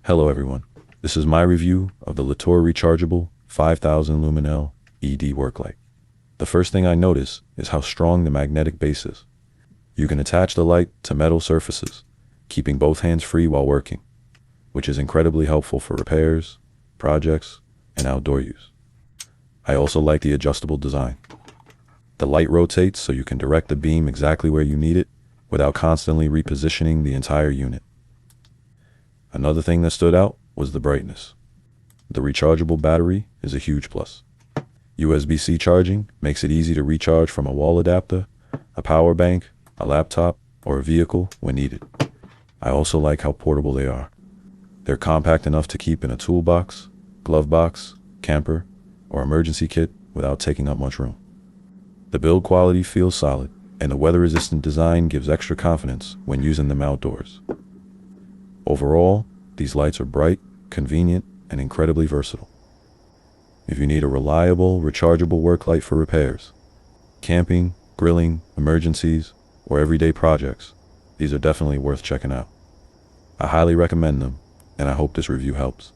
Hello everyone, this is my review of the Letour Rechargeable 5000 Luminel ED work light. The first thing I notice is how strong the magnetic base is. You can attach the light to metal surfaces, keeping both hands free while working, which is incredibly helpful for repairs, projects, and outdoor use. I also like the adjustable design. The light rotates so you can direct the beam exactly where you need it without constantly repositioning the entire unit. Another thing that stood out was the brightness. The rechargeable battery is a huge plus. USB-C charging makes it easy to recharge from a wall adapter, a power bank, a laptop, or a vehicle when needed. I also like how portable they are. They're compact enough to keep in a toolbox, glove box, camper, or emergency kit without taking up much room. The build quality feels solid, and the weather-resistant design gives extra confidence when using them outdoors. Overall, these lights are bright, convenient, and incredibly versatile. If you need a reliable, rechargeable work light for repairs, camping, grilling, emergencies, or everyday projects, these are definitely worth checking out. I highly recommend them, and I hope this review helps.